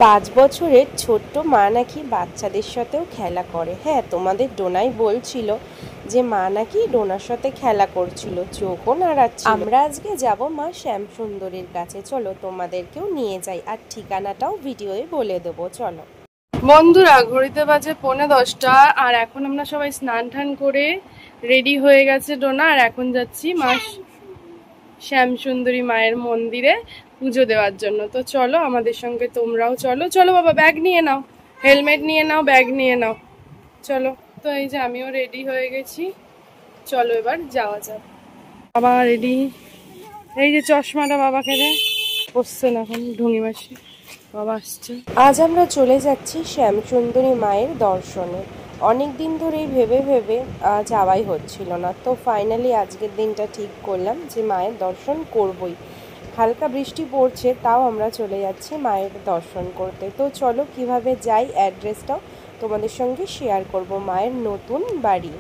5 বছরের ছোট্ট মা নাকি বাচ্চাদের সাথেও খেলা করে। হ্যাঁ, তোমাদের ডোনাই বলছিল যে মা নাকি ডোনার সাথে খেলা করছিল, চোখও নাড়াচ্ছিল। আমরা আজকে যাব মা শ্যামসুন্দরীর কাছে, চলো তোমাদেরকেও নিয়ে যাই, আর ঠিকানাটাও ভিডিওয়ে বলে দেবো। চলো বন্ধুরা, ঘড়িতে বাজে 9:45 আর এখন আমরা সবাই স্নান টান করে রেডি হয়ে গেছে ডোনা, আর এখন যাচ্ছি মা শ্যামসুন্দরী মায়ের মন্দিরে পুজো দেওয়ার জন্য। তো চলো আমাদের সঙ্গে তোমরাও চলো। চলো বাবা, ব্যাগ নিয়ে নাও, হেলমেট নিয়ে নাও, ব্যাগ নিয়ে নাও, চলো। তো এই যে আমিও রেডি হয়ে গেছি, চলো এবার যাওয়া যাক। বাবা রেডি, এই যে চশমাটা বাবাকে দে, বসছেন এখন ঢুঙি মাসি, বাবা আসছে। আজ আমরা চলে যাচ্ছি শ্যামসুন্দরী মায়ের দর্শনে। অনেক দিন ধরেই ভেবে ভেবে যাওয়াই হচ্ছিল না, তো ফাইনালি আজকের দিনটা ঠিক করলাম যে মায়ের দর্শন করবই। হালকা বৃষ্টি পড়ছে, তাও আমরা চলে যাচ্ছি মায়ের দর্শন করতে। তো চলো কিভাবে যাই অ্যাড্রেসটাও তোমাদের সঙ্গে শেয়ার করব। মায়ের নতুন বাড়ি,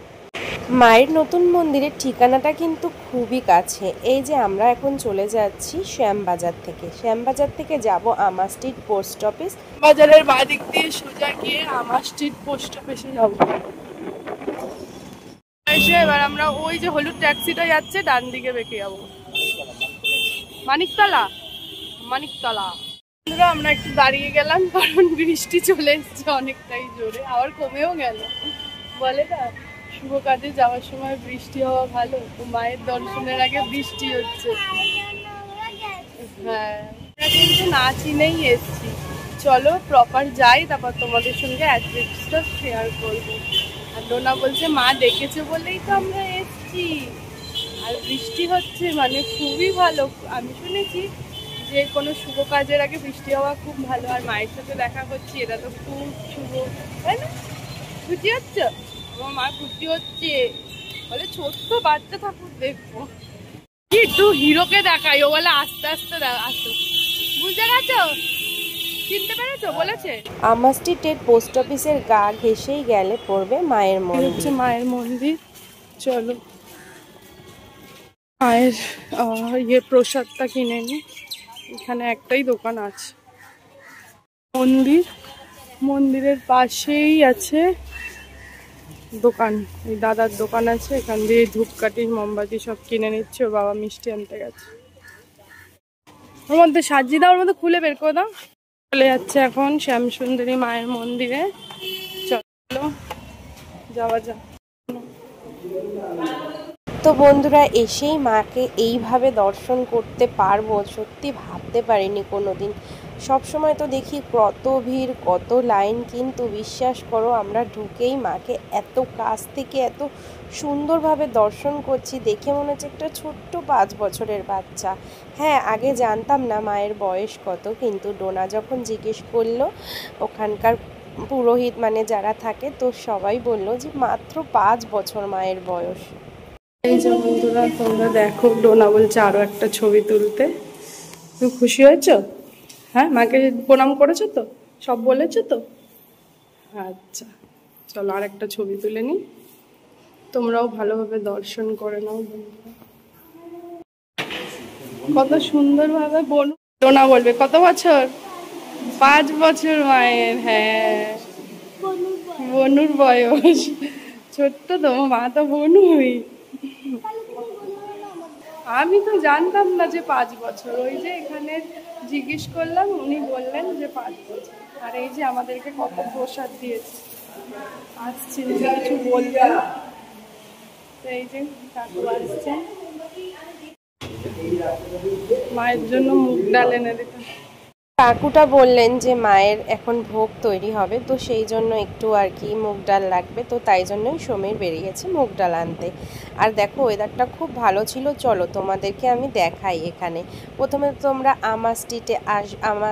মায়ের নতুন মন্দিরের ঠিকানাটা কিন্তু খুবই কাছে। এই যে আমরা এখন চলে যাচ্ছি শ্যামবাজার থেকে যাব আমার স্ট্রিট পোস্ট অফিস। বাজারের বাদিক দিয়ে সোজা গিয়ে আমার স্ট্রিট পোস্ট অফিসে যাবো। এবার আমরা ওই যে হলুদ ট্যাক্সিটা যাচ্ছে, ডান দিকে বেঁকে যাবো মানিকতলা। আমরা একটু দাঁড়িয়ে গেলাম কারণ বৃষ্টি চলে এসছে অনেকটাই জোরে, আবার কমেও গেল। বলে না, শুভ কাজে যাওয়ার সময় বৃষ্টি হওয়া ভালো, তো মায়ের দর্শনের আগে বৃষ্টি হচ্ছে। হ্যাঁ, আমরা কিন্তু না চিনেই এসছি। চলো প্রপার যাই, তারপর তোমাদের সঙ্গে অ্যাড্রেসটা শেয়ার করবো। আর ডোনা বলছে মা ডেকেছে বলেই তো আমরা এসছি, আর বৃষ্টি হচ্ছে মানে খুবই ভালো। আমি শুনেছি যে কোনো শুভ কাজের আগে বৃষ্টি হওয়া খুব ভালো, আর মায়ের সাথে দেখা করছি, এটা তো খুব শুভ, তাই না? খুশি হচ্ছে? আমার মা খুশি হচ্ছে, বলে ছোট্ট বাচ্চা ঠাকুর দেখবো। কি একটু হিরোকে দেখাই, ও বলে আস্তে আস্তে আসো। বুঝতে গেছো? চিনতে পেরেছো? বলেছে আমার স্ট্রিটের পোস্ট অফিসের গা ঘেঁষেই গেলে পড়বে মায়ের মন্দির। মায়ের মন্দির। চলো মায়ের প্রসাদটা কিনে নি। এখানে একটাই দোকান আছে। মন্দিরের পাশেই আছে দোকান, এই দাদার দোকান আছে, এখান দিয়ে ধূপকাঠি মোমবাতি সব কিনে নিচ্ছে। ওর বাবা মিষ্টি আনতে গেছে। ওর মধ্যে সাজিয়ে দাও, ওর মধ্যে খুলে বের করে দাও। চলে যাচ্ছে এখন শ্যামসুন্দরী মায়ের মন্দিরে, চলো যাওয়া যাক। তো বন্ধুরা, এসেই মাকে এইভাবে দর্শন করতে পারবো সত্যি ভাবতে পারিনি কোনোদিন। সবসময় তো দেখি কত ভিড়, কত লাইন, কিন্তু বিশ্বাস করো আমরা ঢুকেই মাকে এত কাছ থেকে এত সুন্দরভাবে দর্শন করছি, দেখে মনে হচ্ছে একটা ছোট্ট 5 বছরের বাচ্চা। হ্যাঁ, আগে জানতাম না মায়ের বয়স কত, কিন্তু ডোনা যখন জিজ্ঞেস করলো ওখানকার পুরোহিত মানে যারা থাকে, তো সবাই বলল যে মাত্র 5 বছর মায়ের বয়স। এই যে বন্ধুরা, তোমরা দেখো, ডোনা বলছে আরো একটা ছবি তুলতে। তুমি খুশি হয়েছো? হ্যাঁ, মাকে প্রণাম করেছো তো, সব বলেছো তো? আচ্ছা, চলো আর একটা ছবি তুলে নি, তোমরাও ভালোভাবে দর্শন করে নাও। কত সুন্দর ভাবে ডোনা বলবে কত বছর? 5 বছর মায়ের। হ্যাঁ, বনুর বয়স, ছোট্ট তো মা, তো বনুই। আমি তো জানতাম না যে 5 বছর, ওই যে এখানে জিজ্ঞেস করলাম, উনি বললেন যে 5 বছর। আর এই যে আমাদেরকে কত প্রসাদ দিয়েছে, আসছে কিছু বলবেন, এই যে কাকু আসছেন, মায়ের জন্য মুগ ডাল এনে দিতে। কাকুটা বললেন যে মায়ের এখন ভোগ তৈরি হবে, তো সেই জন্য একটু আর কি মুগ ডাল লাগবে, তো তাই জন্যই সমীর বেরিয়েছে মুগ ডাল আনতে। আর দেখো ওয়েদারটা খুব ভালো ছিল, চলো তোমাদেরকে আমি দেখাই। এখানে প্রথমে তোমরা আমার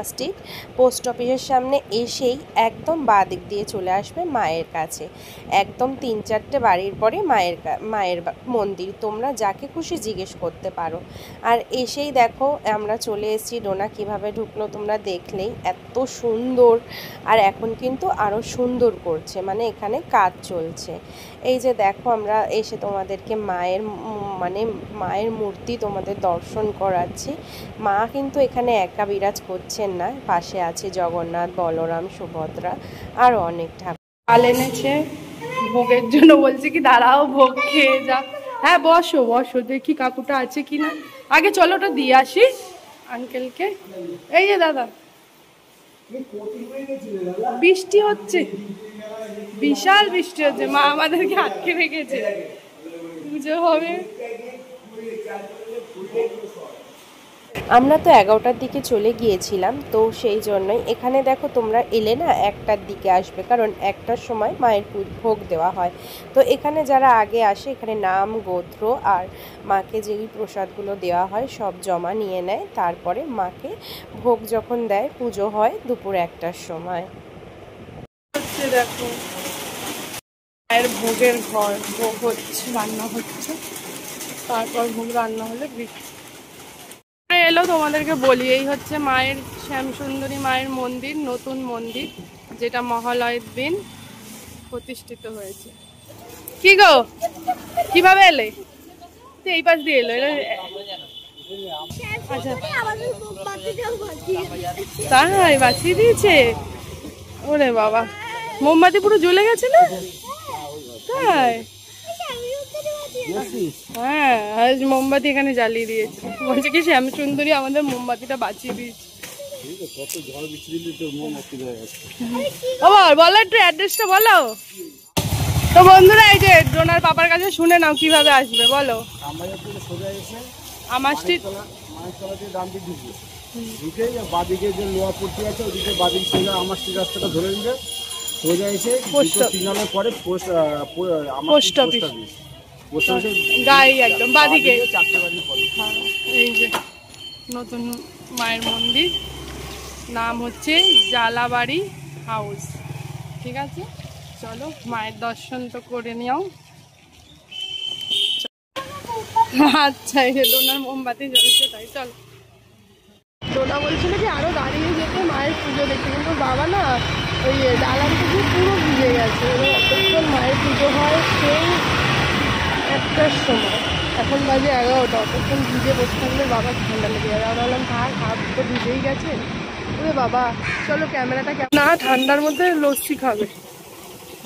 স্ট্রিট পোস্ট অফিসের সামনে এসেই একদম বাঁ দিক দিয়ে চলে আসবে মায়ের কাছে। একদম 3-4টে বাড়ির পরে মায়ের মন্দির, তোমরা যাকে খুশি জিজ্ঞেস করতে পারো। আর এসেই দেখো আমরা চলে এসেছি। ডোনা কিভাবে ঢুকলো তোমরা তোমরা দেখলেই, এত সুন্দর। আর এখন কিন্তু আরও সুন্দর করছে, মানে এখানে কাজ চলছে। এই যে দেখো আমরা এসে তোমাদেরকে মায়ের মূর্তি তোমাদের দর্শন করাচ্ছি। মা কিন্তু এখানে একা বিরাজ করছেন না, পাশে আছে জগন্নাথ, বলরাম, সুভদ্রা আর অনেক ঠাকুর। চাল এনেছে ভোগের জন্য, বলছে কি দাঁড়াও ভোগ খেয়ে যা। হ্যাঁ বসো বসো, দেখি কাকুটা আছে কিনা। আগে চলো ওটা দিয়ে আসি আঙ্কেলকে। এই যে দাদা, বৃষ্টি হচ্ছে, বিশাল বৃষ্টি হচ্ছে, মা আমাদেরকে আটকে রেখেছে, পুজো হবে। আমরা তো 11টার দিকে চলে গিয়েছিলাম, তো সেই জন্যই এখানে দেখো তোমরা এলে না 1টার দিকে আসবে, কারণ 1টার সময় মায়ের ভোগ দেওয়া হয়। তো এখানে যারা আগে আসে এখানে নাম, গোত্র আর মাকে যেই প্রসাদগুলো দেওয়া হয় সব জমা নিয়ে নেয়, তারপরে মাকে ভোগ যখন দেয় পুজো হয় দুপুর 1টার সময়। হচ্ছে দেখো মায়ের ভোগের ঘর, ভোগ হচ্ছে, রান্না হচ্ছে, তারপর ভোগ রান্না হলে এলো। তোমাদেরকে বলি, এই হচ্ছে মায়ের শ্যামসুন্দরী মায়ের মন্দির, নতুন মন্দির, যেটা মহালয়ের দিন প্রতিষ্ঠিত হয়েছে। কি গো, কিভাবে এলে? এই পাশ দিয়ে এলো। আচ্ছা তাই বাঁচিয়ে দিয়েছে। ওরে বাবা, মোমবাতি পুরো জ্বলে গেছে না? তাই হ্যাঁ, আজ মোমবাতি এখানে জ্বালিয়ে দিয়েছে, বলছে কি শ্যামসুন্দরী আমাদের মোমবাতিটা বাঁচিয়ে দিয়েছে। বলো একটু অ্যাড্রেসটা বলো তো বন্ধুরা। এই যে ডোনার পাপার কাছে শুনে নাও কিভাবে আসবে, বলো। আমার স্ট্রিট বাদিকে যে লোয়া পট্টি আছে ওদিকে বাদিক সোজা আমার স্ট্রিট রাস্তাটা ধরে নিবে, সোজা এসে সিগন্যালের পরে পোস্ট অফিস গাড়ি একদম বাদিকে 4টে বাড়ির পরে। এই যে নতুন মায়ের মন্দির, নাম হচ্ছে জালাবাড়ি হাউস। ঠিক আছে, চলো মায়ের দর্শন তো করে নিও। আচ্ছা, এই যে ডোনার মোমবাতি জ্বলছে, তাই চলো। ডোনা বলছিল কি আরো দাঁড়িয়ে যেতে মায়ের পুজো দেখতে, কিন্তু বাবা না ওই ডালাম থেকে পুরো ভিজে গেছে। অতক্ষণ মায়ের পুজো হয় সেই 1টার সময়, এখন বাজে 11টা, অতক্ষণ ভিজে বসে থাকলে বাবা ঠান্ডা লেগে যাবে। আমরা বললাম থাক, হাত তো ভিজেই গেছে। ওরে বাবা, চলো ক্যামেরাটা না, ঠান্ডার মধ্যে লস্যি খাবে।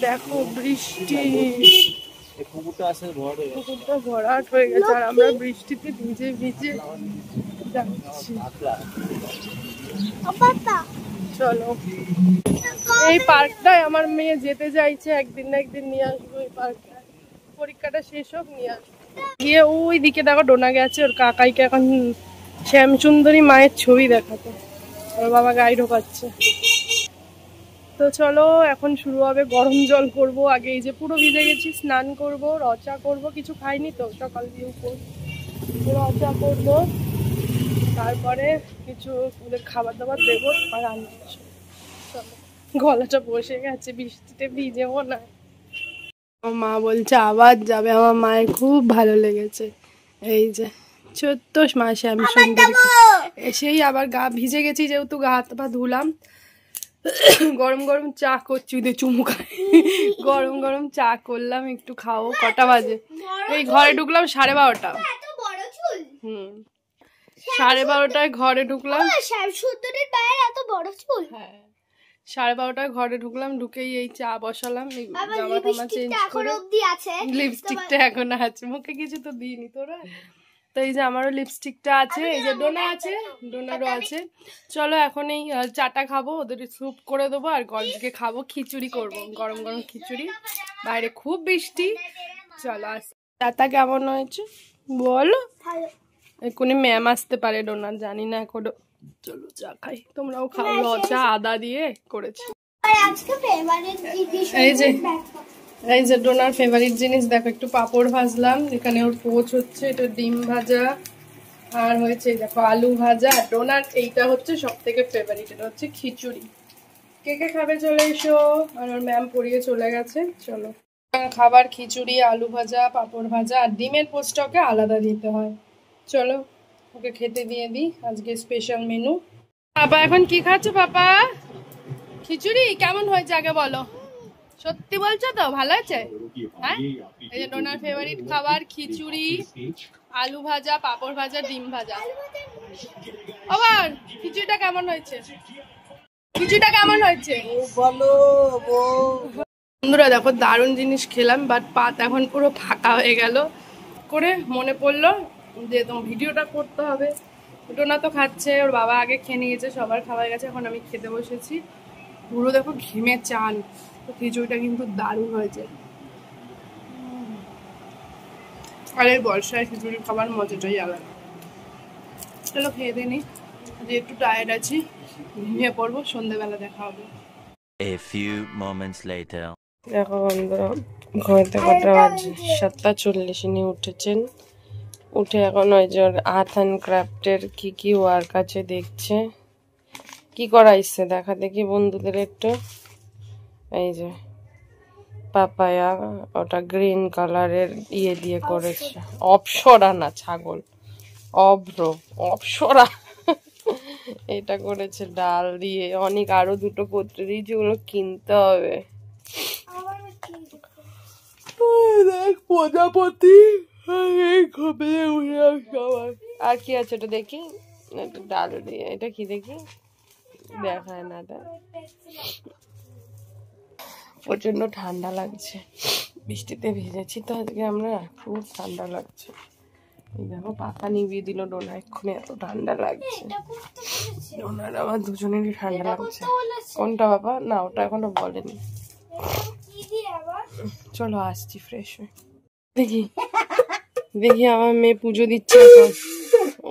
দেখো বৃষ্টি, পুকুরটা ভরাট হয়ে গেছে, আর আমরা বৃষ্টিতে ভিজে ভিজে যাচ্ছি। চলো, এই পার্কটায় আমার মেয়ে যেতে চাইছে, একদিন না একদিন নিয়ে আসবো এই পার্কটায়, পরীক্ষাটা শেষ হোক নিয়ে আসবো। গিয়ে ওই দিকে দেখো ডোনা গেছে ওর কাকাইকে এখন শ্যামসুন্দরী মায়ের ছবি দেখাতে, ওর বাবা গাড়ি ঢোকাচ্ছে। তো চলো, এখন শুরু হবে গরম জল করবো। আগে এই যে পুরো ভিজে গেছি, স্নান করব, রচা করব, কিছু খাইনি তো সকাল দিয়ে, রচা করব, তারপরে কিছু খাবার দাবার দেবো আর রান্না। চলো, গলাটা বসে গেছে, বৃষ্টিতে ভিজেও না। মা বলছে আবার যাবে, আমার মায়ের খুব ভালো লেগেছে। এই যে ছোট্ট মা শ্যামসুন্দরী, এসেই আবার গা ভিজে গেছি, যেহেতু গা হাত পা ধুলাম। গরম গরম চা করছি, ওদের চুমু খাই, গরম গরম চা করলাম, একটু খাও। কটা বাজে? এই ঘরে ঢুকলাম 12:30। 12:30টায় ঘরে ঢুকলাম। হ্যাঁ, 12:30টায় ঘরে ঢুকলাম, ঢুকেই এই চা বসালাম, জামা টামা চেঞ্জ করে, লিপস্টিকটা এখন আছে, মুখে কিছু তো দিইনি তোরা। তো এই যে আমারও লিপস্টিকটা আছে, এই যে ডোনা আছে, ডোনারও আছে। চলো এখন এই চাটা খাবো, ওদের স্যুপ করে দেবো, আর গলজিকে খাবো, খিচুড়ি করবো, গরম গরম খিচুড়ি। বাইরে খুব বৃষ্টি। চলো আস। চাটা কেমন হয়েছে বলো? এক্ষুনি ম্যাম আসতে পারে ডোনার, জানি না এখনো। চলো চা খাই, তোমরাও খাও। লচা আদা দিয়ে করেছি। এই যে ডোনার ফেভারিট জিনিস দেখো, একটু পাঁপড় ভাজলাম, এখানে ওর পোচ হচ্ছে, এটা ডিম ভাজা, আর হয়েছে দেখো আলু ভাজা। আর ডোনার এইটা হচ্ছে সব থেকে ফেভারিট, এটা হচ্ছে খিচুড়ি। কে কে খাবে চলে এসো। আর ওর ম্যাম পড়িয়ে চলে গেছে। চলো, খাবার খিচুড়ি, আলু ভাজা, পাঁপড় ভাজা, আর ডিমের পোচটা ওকে আলাদা দিতে হয়। চলো ওকে খেতে দিয়ে দিই, আজকে স্পেশাল মেনু। পাপা এখন কি খাচ্ছ পাপা? খিচুড়ি কেমন হয়েছে আগে বলো, সত্যি বলছো তো? ভালো আছে? হ্যাঁ, এই যে ডোনার ফেভারিট খাবার খিচুড়ি, আলু ভাজা, পাঁপড় ভাজা, ডিম ভাজা। আবার খিচুড়িটা কেমন হয়েছে? খিচুড়িটা কেমন হয়েছে বলো? বন্ধুরা দেখো দারুণ জিনিস খেলাম, বাট পাত এখন পুরো ফাঁকা হয়ে গেল। করে মনে পড়লো যে তোমার ভিডিওটা করতে হবে। ডোনা তো খাচ্ছে, ওর বাবা আগে খেয়ে নিয়েছে, সবার খাওয়া গেছে, এখন আমি খেতে বসেছি। পুরো দেখো ঘেমে চান। তো খিচুড়িটা কিন্তু দারুণ হয়েছে। আর এই বর্ষায় খিচুড়ি খাবার মজাটাই আলাদা। চলো খেয়ে দিয়ে নিই, যে একটু টায়ার্ড আছি, ঘুমিয়ে পড়বো, সন্ধ্যেবেলা দেখা হবে। A few moments later. দেখো বন্ধুরা, ঘুমাইতে কটা বাজে? 7:40 ইনি উঠেছেন। উঠে এখন ওই যে আর্ট অ্যান্ড ক্রাফটের কি কি ওয়ার্ক আছে দেখছে। কি করাইছে দেখা দেখি বন্ধুদের একটু। এই যে পাপায়া, ওটা গ্রিন কালারের ইয়ে দিয়ে করেছে। অপসরা না, ছাগল, অপসরা এটা করেছে ডাল দিয়ে। অনেক আরো দুটো করতে দিয়েছে, ওগুলো কিনতে হবে। দেখ প্রজাপতি, আর কি আছে এটা দেখি। এটা ডাল দিয়ে, এটা কি দেখি, দেখায় না। এটা প্রচন্ড ঠান্ডা লাগছে, বৃষ্টিতে ভিজেছি তো আজকে আমরা, খুব ঠান্ডা লাগছে। এই দেখো পাখা নিভিয়ে দিল ডোনা, এক্ষুনি এত ঠান্ডা লাগছে। ডোনার আমার দুজনেরই ঠান্ডা লাগছে। কোনটা বাবা? না ওটা এখনো বলেনি। চলো আসছি ফ্রেশ হয়ে। দেখি দেখি আমার মেয়ে পুজো দিচ্ছে এখন।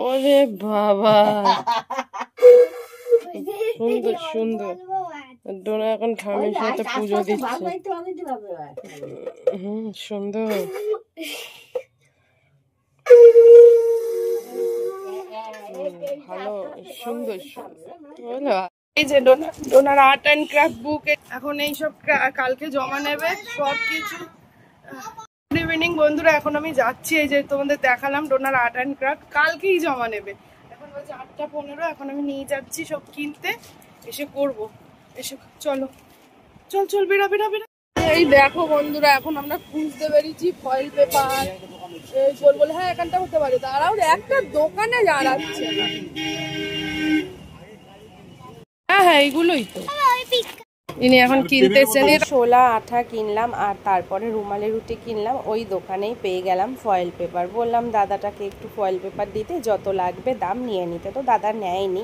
ওরে বাবা, সুন্দর সুন্দর। ডোনা এখন ঠামের সাথে পুজো দিচ্ছে। সুন্দর। ভালো, সুন্দর সুন্দর। এই যে ডোনার আর্ট অ্যান্ড ক্রাফট বুক, এখন এইসব কালকে জমা নেবে সব কিছু। গুড ইভিনিং বন্ধুরা, এখন আমি যাচ্ছি। এই যে তোমাদের দেখালাম ডোনার আর্ট অ্যান্ড ক্রাফট কালকেই জমা নেবে। এখন বাজে 8:15, এখন আমি নিয়ে যাচ্ছি সব কিনতে, এসে করব। এসে চলো, চল চল, বেরা বেরা বেরা। এই দেখো বন্ধুরা, এখন আমরা খুঁজতে বেরিয়েছি ফয়েল পেপার। এই গোল গোল, হ্যাঁ এখানটা হতে পারে। দাঁড়াও, একটা দোকানে দাঁড়াচ্ছে। হ্যাঁ হ্যাঁ এইগুলোই তো ইনি এখন কিনতেছেন। ছোলা আঠা কিনলাম, আর তারপরে রুমালি রুটি কিনলাম। ওই দোকানেই পেয়ে গেলাম ফয়েল পেপার। বললাম দাদাটাকে একটু ফয়েল পেপার দিতে, যত লাগবে দাম নিয়ে নিতে। তো দাদা নেয়নি,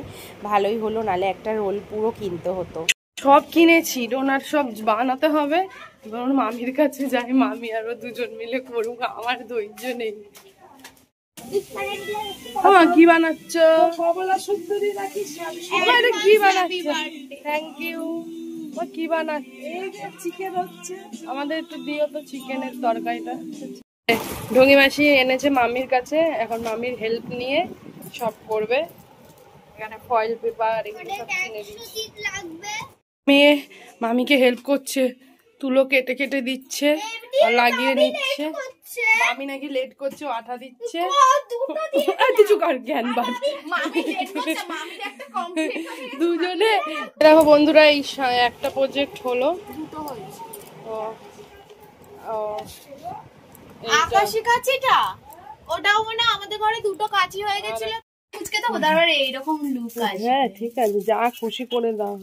ভালোই হলো, নালে একটা রোল পুরো কিনতে হতো। সব কিনেছি, ডোনার সব বানাতে হবে। এবার ওর মামির কাছে যাই, মামি আরো দুজন মিলে করুক, আমার ধৈর্য নেই। কি বানাচ্ছ? কি বানাচ্ছ? Thank you. কি বানাচ্ছ? চিকেন হচ্ছে। আমাদের একটু দিও তো চিকেনের তরকারিটা। ঢঙ্গি মাসি এনেছে মামির কাছে, এখন মামির হেল্প নিয়ে সব করবে। এখানে ফয়েল পেপার এগুলো সব কিনে দিচ্ছে। মেয়ে মামিকে হেল্প করছে, তুলো কেটে কেটে দিচ্ছে আর লাগিয়ে নিচ্ছে। মামি নাকি লেট করছে, আঠা দিচ্ছে। কিছু কর জ্ঞান বাদ। দুজনে দেখো বন্ধুরা, এই একটা প্রজেক্ট হলো। আকাশি কাচিটা, ওটাও মানে আমাদের ঘরে দুটো কাচি হয়ে গেছিল। কুচকে দেবো, তারপর এইরকম লুক আছে। হ্যাঁ ঠিক আছে, যা খুশি করে দাও।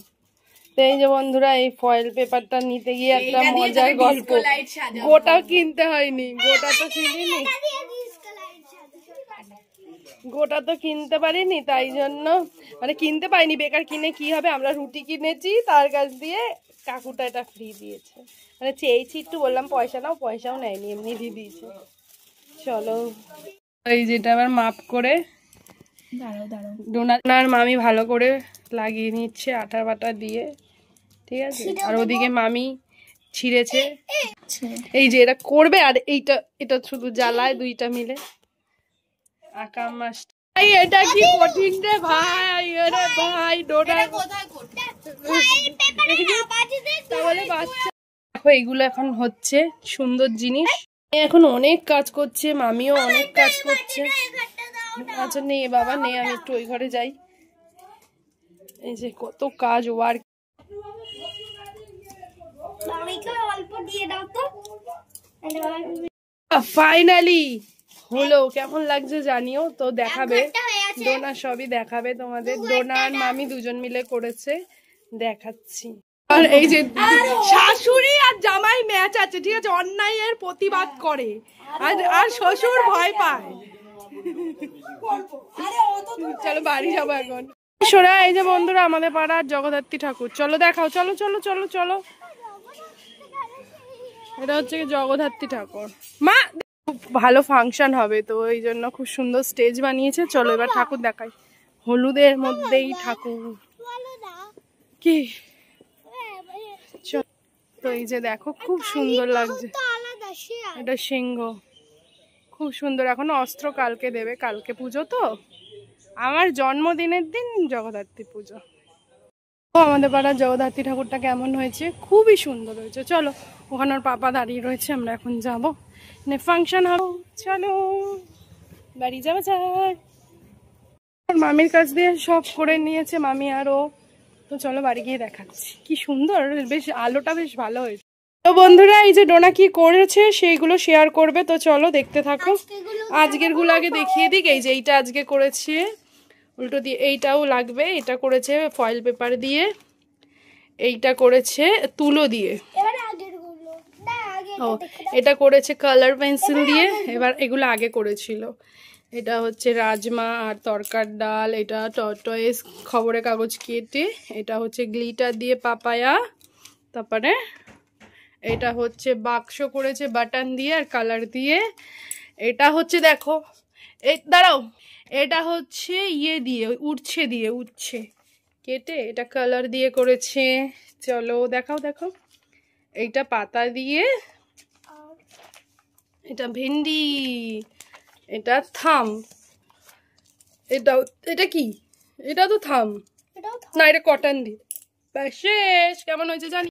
তো এই যে বন্ধুরা, এই ফয়েল পেপারটা নিতে গিয়ে একটা মজার গল্প। গোটা কিনতে হয়নি, গোটা তো কিনিনি, গোটা তো কিনতে পারিনি, তাই জন্য মানে কিনতে পারিনি। বেকার কিনে কি হবে, আমরা রুটি কিনেছি, তার কাছ দিয়ে কাকুটা এটা ফ্রি দিয়েছে। মানে চেয়েছি একটু, বললাম পয়সা নাও, পয়সাও নেয়নি, এমনি দিয়ে দিয়েছে। চলো, এই যেটা আবার মাপ করে ডোনার মামি ভালো করে লাগিয়ে নিচ্ছে আটা বাটা দিয়ে, ঠিক আছে। আর ওদিকে মামি ছিঁড়েছে। এই যে এটা করবে, আর এটা শুধু জ্বালায় দুইটা মিলে। আঁকা মাস এটা কি কঠিন রে ভাই, আরে ভাই ডোনার তাহলে বাচ্চা। দেখো এইগুলো এখন হচ্ছে সুন্দর জিনিস, এখন অনেক কাজ করছে, মামিও অনেক কাজ করছে। আচ্ছা নে বাবা নে, আমি একটু ওই ঘরে যাই। এই যে কত কাজ ওয়ার্ক। ফাইনালি হলো, কেমন লাগছে জানিও তো, দেখাবে ডোনা, সবই দেখাবে তোমাদের। ডোনা আর মামি দুজন মিলে করেছে, দেখাচ্ছি। আর এই যে শাশুড়ি আর জামাই ম্যাচ আছে, ঠিক আছে, অন্যায়ের প্রতিবাদ করে, আর শ্বশুর ভয় পায়। চলো বাড়ি যাবো এখন। সোরা, এই যে বন্ধুরা আমাদের পাড়ার জগদ্ধাত্রী ঠাকুর, চলো দেখাও, চলো চলো চলো চলো। এটা হচ্ছে জগদ্ধাত্রী ঠাকুর। মা, খুব ভালো ফাংশন হবে তো এই জন্য খুব সুন্দর স্টেজ বানিয়েছে। চলো এবার ঠাকুর দেখাই। হলুদের মধ্যেই ঠাকুর, কি তো এই যে দেখো খুব সুন্দর লাগছে। এটা সিংহ, খুব সুন্দর। এখনো অস্ত্র কালকে দেবে, কালকে পুজো তো, আমার জন্মদিনের দিন জগদ্ধাত্রী পুজো। ও আমাদের পাড়ার জগদ্ধাত্রী ঠাকুরটা কেমন হয়েছে, খুবই সুন্দর হয়েছে। চলো, ওখানে ওর পাপা দাঁড়িয়ে রয়েছে, আমরা এখন যাবো, ফাংশন হবে। চলো বাড়ি যাওয়া যায়। মামির কাছ দিয়ে সব করে নিয়েছে মামি আরো, তো চলো বাড়ি গিয়ে দেখাচ্ছি। কি সুন্দর, বেশ আলোটা বেশ ভালো হয়েছে। তো বন্ধুরা, এই যে ডোনা কি করেছে সেইগুলো শেয়ার করবে, তো চলো দেখতে থাকো। আজকের গুলো আগে দেখিয়ে দিক। এই যে এইটা আজকে করেছে উল্টো দিয়ে, এইটাও লাগবে, এটা করেছে ফয়েল পেপার দিয়ে, এইটা করেছে তুলো দিয়ে, ও এটা করেছে কালার পেন্সিল দিয়ে। এবার এগুলো আগে করেছিল। এটা হচ্ছে রাজমা আর তরকার ডাল, এটা টর্টয়েস খবরের কাগজ কেটে, এটা হচ্ছে গ্লিটার দিয়ে পাপায়া, তারপরে এটা হচ্ছে বাক্স করেছে বাটন দিয়ে আর কালার দিয়ে। এটা হচ্ছে দেখো, এই দাঁড়াও, এটা হচ্ছে ইয়ে দিয়ে, উচ্ছে দিয়ে, উচ্ছে কেটে এটা কালার দিয়ে করেছে। চলো দেখাও দেখাও। এইটা পাতা দিয়ে, এটা ভেন্ডি, এটা থাম, এটা কি, এটা তো থাম না, এটা কটন দিয়ে। শেষ। কেমন হয়েছে জানি।